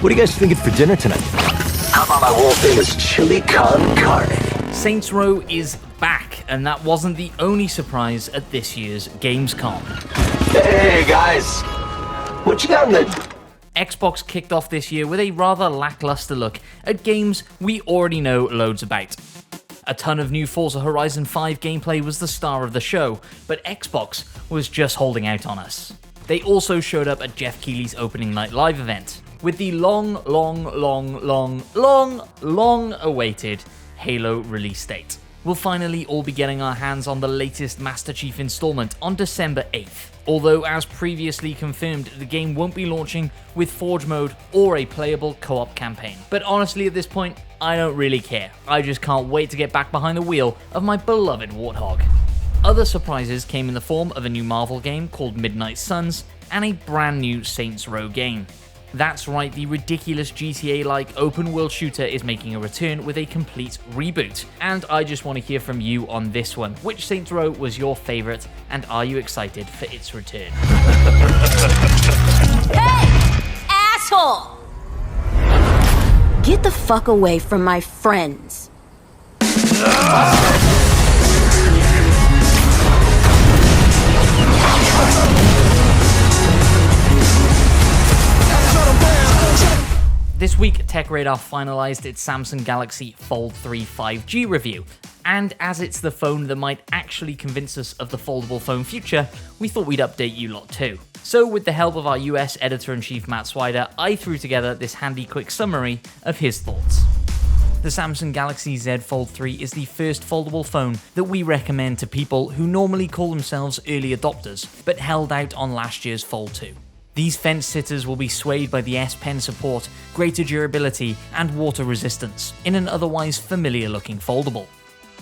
What are you guys thinking for dinner tonight? How about my world famous chili con carne? Saints Row is back, and that wasn't the only surprise at this year's Gamescom. Hey guys, what you got in the... Xbox kicked off this year with a rather lackluster look at games we already know loads about. A ton of new Forza Horizon 5 gameplay was the star of the show, but Xbox was just holding out on us. They also showed up at Jeff Keighley's opening night live event, with the long awaited Halo release date. We'll finally all be getting our hands on the latest Master Chief installment on December 8th. Although, as previously confirmed, the game won't be launching with Forge mode or a playable co-op campaign. But honestly, at this point, I don't really care. I just can't wait to get back behind the wheel of my beloved Warthog. Other surprises came in the form of a new Marvel game called Midnight Suns and a brand new Saints Row game. That's right, the ridiculous GTA-like open-world shooter is making a return with a complete reboot. And I just want to hear from you on this one. Which Saints Row was your favourite, and are you excited for its return? Hey! Asshole! Get the fuck away from my friends. This week, TechRadar finalized its Samsung Galaxy Fold 3 5G review, and as it's the phone that might actually convince us of the foldable phone future, we thought we'd update you lot too. So with the help of our US editor-in-chief Matt Swider, I threw together this handy quick summary of his thoughts. The Samsung Galaxy Z Fold 3 is the first foldable phone that we recommend to people who normally call themselves early adopters, but held out on last year's Fold 2. These fence sitters will be swayed by the S Pen support, greater durability, and water resistance in an otherwise familiar looking foldable.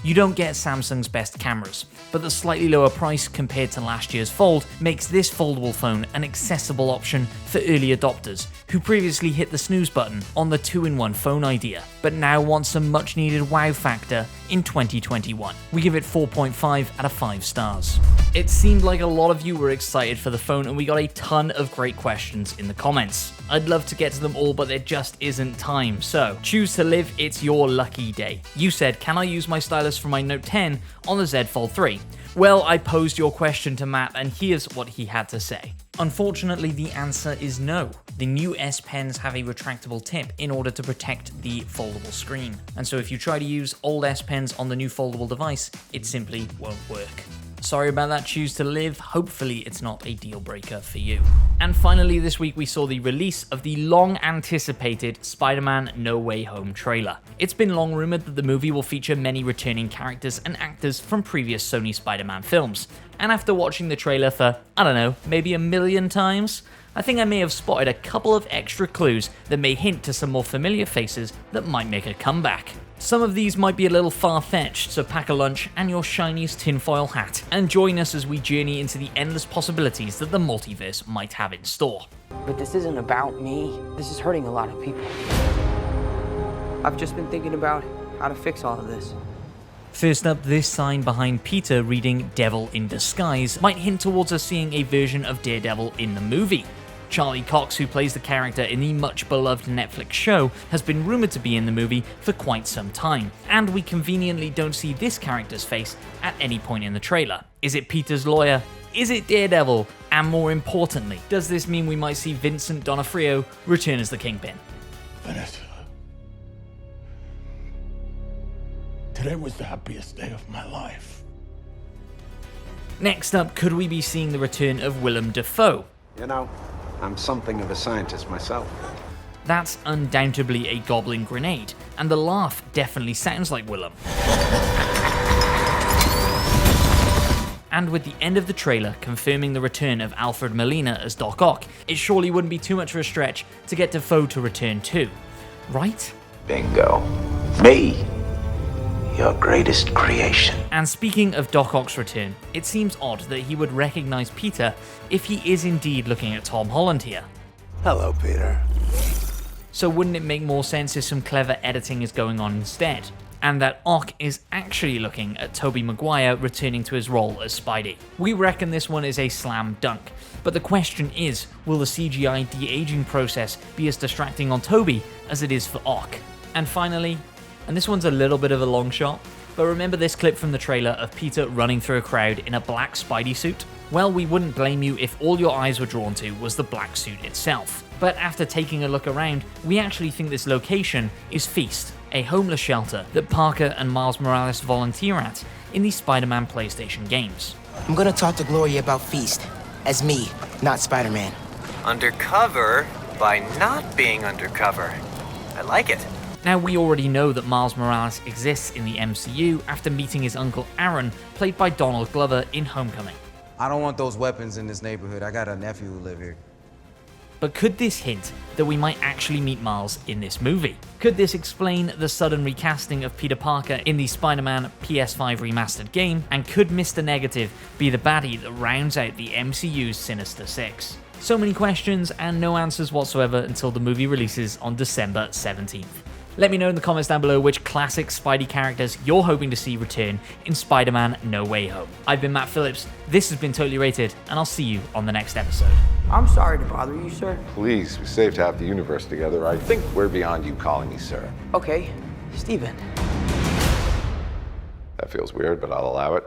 You don't get Samsung's best cameras, but the slightly lower price compared to last year's Fold makes this foldable phone an accessible option for early adopters who previously hit the snooze button on the 2-in-1 phone idea, but now want some much needed wow factor in 2021. We give it 4.5 out of 5 stars. It seemed like a lot of you were excited for the phone, and we got a ton of great questions in the comments. I'd love to get to them all, but there just isn't time. So, choose to live, it's your lucky day. You said, can I use my stylus for my Note 10 on the Z Fold 3? Well, I posed your question to Matt, and here's what he had to say. Unfortunately, the answer is no. The new S Pens have a retractable tip in order to protect the foldable screen. And so if you try to use old S Pens on the new foldable device, it simply won't work. Sorry about that, choose to live. Hopefully it's not a deal breaker for you. And finally this week we saw the release of the long anticipated SpiderMan No Way Home trailer. It's been long rumored that the movie will feature many returning characters and actors from previous Sony Spider-Man films. And after watching the trailer for, I don't know, maybe 1 million times, I think I may have spotted a couple of extra clues that may hint to some more familiar faces that might make a comeback. Some of these might be a little far-fetched, so pack a lunch and your shiniest tinfoil hat, and join us as we journey into the endless possibilities that the multiverse might have in store. But this isn't about me. This is hurting a lot of people. I've just been thinking about how to fix all of this. First up, this sign behind Peter reading Devil in Disguise might hint towards us seeing a version of Daredevil in the movie. Charlie Cox, who plays the character in the much-beloved Netflix show, has been rumoured to be in the movie for quite some time, and we conveniently don't see this character's face at any point in the trailer. Is it Peter's lawyer? Is it Daredevil? And more importantly, does this mean we might see Vincent D'Onofrio return as the Kingpin? Vanessa, today was the happiest day of my life. Next up, could we be seeing the return of Willem Dafoe? You know, I'm something of a scientist myself. That's undoubtedly a goblin grenade, and the laugh definitely sounds like Willem. And with the end of the trailer confirming the return of Alfred Molina as Doc Ock, it surely wouldn't be too much of a stretch to get Dafoe to return too, right? Bingo. Me. Your greatest creation. And speaking of Doc Ock's return, it seems odd that he would recognize Peter if he is indeed looking at Tom Holland here. Hello, Peter. So wouldn't it make more sense if some clever editing is going on instead? and that Ock is actually looking at Tobey Maguire returning to his role as Spidey. We reckon this one is a slam dunk, but the question is, will the CGI de-aging process be as distracting on Tobey as it is for Ock? And finally, and this one's a little bit of a long shot, but remember this clip from the trailer of Peter running through a crowd in a black Spidey suit? Well, we wouldn't blame you if all your eyes were drawn to was the black suit itself. But after taking a look around, we actually think this location is Feast, a homeless shelter that Parker and Miles Morales volunteer at in the Spider-Man PlayStation games. I'm gonna talk to Gloria about Feast, as me, not Spider-Man. Undercover by not being undercover. I like it. Now, we already know that Miles Morales exists in the MCU after meeting his uncle Aaron, played by Donald Glover in Homecoming. I don't want those weapons in this neighborhood. I got a nephew who live here. But could this hint that we might actually meet Miles in this movie? Could this explain the sudden recasting of Peter Parker in the Spider-Man PS5 remastered game? And could Mr. Negative be the baddie that rounds out the MCU's Sinister Six? So many questions and no answers whatsoever until the movie releases on December 17th. Let me know in the comments down below which classic Spidey characters you're hoping to see return in SpiderMan No Way Home. I've been Matt Phillips, this has been Totally Rated, and I'll see you on the next episode. I'm sorry to bother you, sir. Please, we saved half the universe together. I think we're beyond you calling me sir. Okay, Steven. That feels weird, but I'll allow it.